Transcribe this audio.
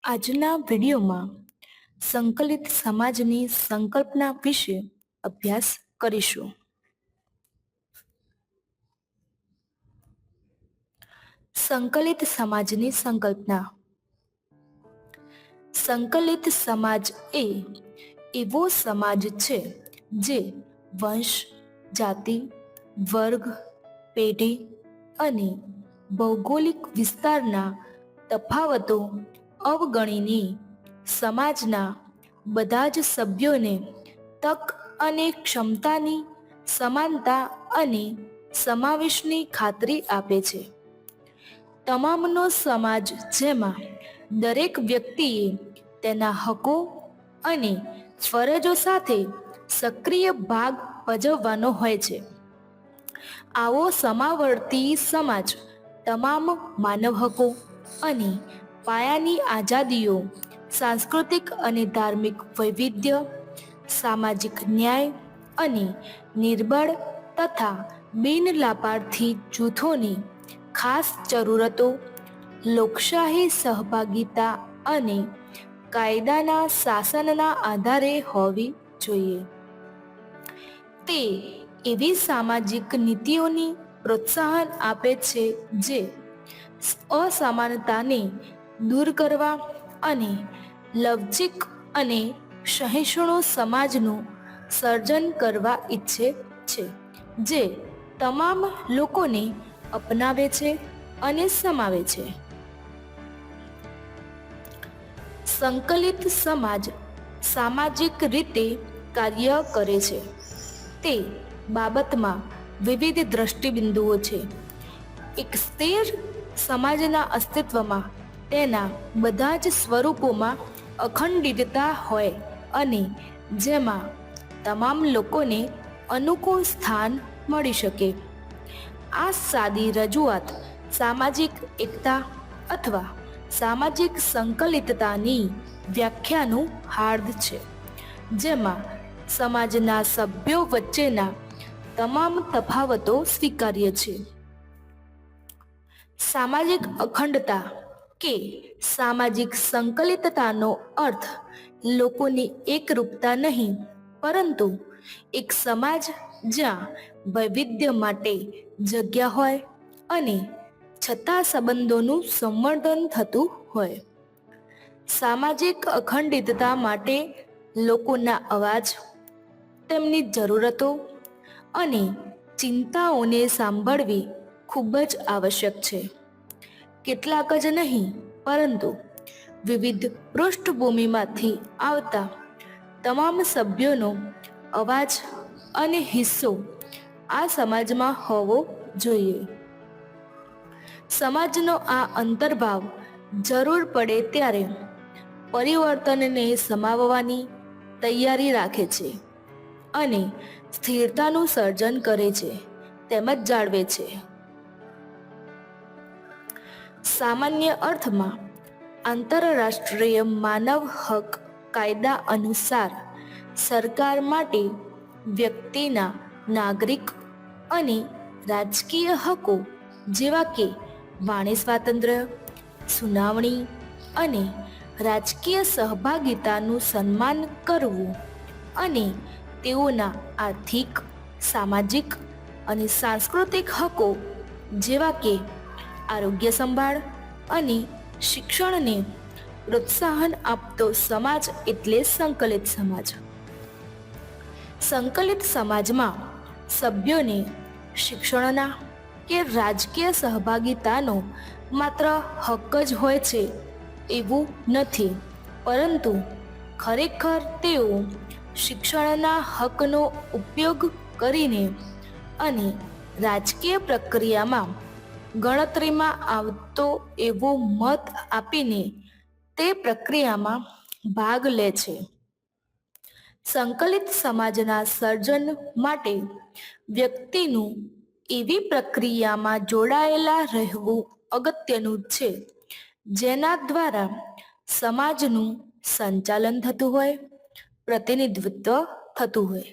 આજના વિડીયોમાં સંકલિત સમાજની સંકલ્પના વિશે અભ્યાસ કરીશું. સંકલિત સમાજની સંકલ્પના. સંકલિત સમાજ એ એવો સમાજ છે જે વંશ, જાતિ, વર્ગ, પેઢી અને ભૌગોલિક વિસ્તારના તફાવતો અવગણીને સમાજના બધા જ સભ્યોને તક અને ક્ષમતાની સમાનતા અને સમાવેશની ખાતરી આપે છે. તમામનો સમાજ જેમાં દરેક વ્યક્તિએ તેના હકો અને ફરજો સાથે સક્રિય ભાગ ભજવવાનો હોય છે. આવો સમાવર્તી સમાજ તમામ માનવ હકો અને પાયાની આઝાદીઓ, સાંસ્કૃતિક અને ધાર્મિક વૈવિધ્ય, સામાજિક ન્યાય અને નિર્બળ તથા બિનલાભાર્થી જૂથોની ખાસ જરૂરતો, લોકશાહી સહભાગિતા અને કાયદાના શાસનના આધારે હોવી જોઈએ. તે એવી સામાજિક નીતિઓની પ્રોત્સાહન આપે છે જે અસમાનતાને દૂર કરવા અને લવચીક અને સહિષ્ણુ સમાજનું સર્જન કરવા ઈચ્છે છે, જે તમામ લોકોને અપનાવે છે અને સમાવે છે. સંકલિત સમાજ સામાજિક રીતે કાર્ય કરે છે. તે બાબતમાં વિવિધ દ્રષ્ટિબિંદુઓ છે. એક સ્થિર સમાજના અસ્તિત્વમાં તેના બધા જ સ્વરૂપોમાં અખંડિતતા હોય અને જેમાં તમામ લોકોને અનુકૂળ સ્થાન મળી શકે. આ સાદી રજૂઆત સામાજિક એકતા અથવા સામાજિક સંકલિતતાની વ્યાખ્યાનું હાર્દ છે, જેમાં સમાજના સભ્યો વચ્ચેના તમામ તફાવતો સ્વીકાર્ય છે. સામાજિક અખંડતા કે સામાજિક સંકલિતતાનો અર્થ લોકોની એકરૂપતા નહીં, પરંતુ એક સમાજ જ્યાં વૈવિધ્ય માટે જગ્યા હોય અને છતાં સંબંધોનું સંવર્ધન થતું હોય. સામાજિક અખંડિતતા માટે લોકોના અવાજ, તેમની જરૂરતો અને ચિંતાઓને સાંભળવી ખૂબ જ આવશ્યક છે. કેટલાક જ નહીં, પરંતુ વિવિધ પૃષ્ઠભૂમિમાંથી આવતા તમામ સભ્યોનો અવાજ અને હિસ્સો આ સમાજમાં હોવો જોઈએ. સમાજનો આ અંતર્ભાવ જરૂર પડે ત્યારે પરિવર્તનને સમાવવાની તૈયારી રાખે છે અને સ્થિરતાનું સર્જન કરે છે તેમજ જાળવે છે. સામાન્ય અર્થમાં આંતરરાષ્ટ્રીય માનવ હક કાયદા અનુસાર સરકાર માટે વ્યક્તિના નાગરિક અને રાજકીય હકો જેવા કે વાણી સ્વાતંત્ર્ય, સુનાવણી અને રાજકીય સહભાગિતાનું સન્માન કરવું અને તેઓના આર્થિક, સામાજિક અને સાંસ્કૃતિક હકો જેવા કે આરોગ્ય સંભાળ અને શિક્ષણને પ્રોત્સાહન આપતો સમાજ એટલે સંકલિત સમાજ. સંકલિત સમાજમાં સભ્યોને શિક્ષણના કે રાજકીય સહભાગિતાનો માત્ર હક જ હોય છે એવું નથી, પરંતુ ખરેખર તેઓ શિક્ષણના હકનો ઉપયોગ કરીને અને રાજકીય પ્રક્રિયામાં ગણતરીમાં આવતો એવો મત આપીને તે પ્રક્રિયામાં ભાગ લે છે. સંકલિત સમાજના સર્જન માટે વ્યક્તિનું એવી પ્રક્રિયામાં જોડાયેલા રહેવું અગત્યનું છે જેના દ્વારા સમાજનું સંચાલન થતું હોય, પ્રતિનિધિત્વ થતું હોય.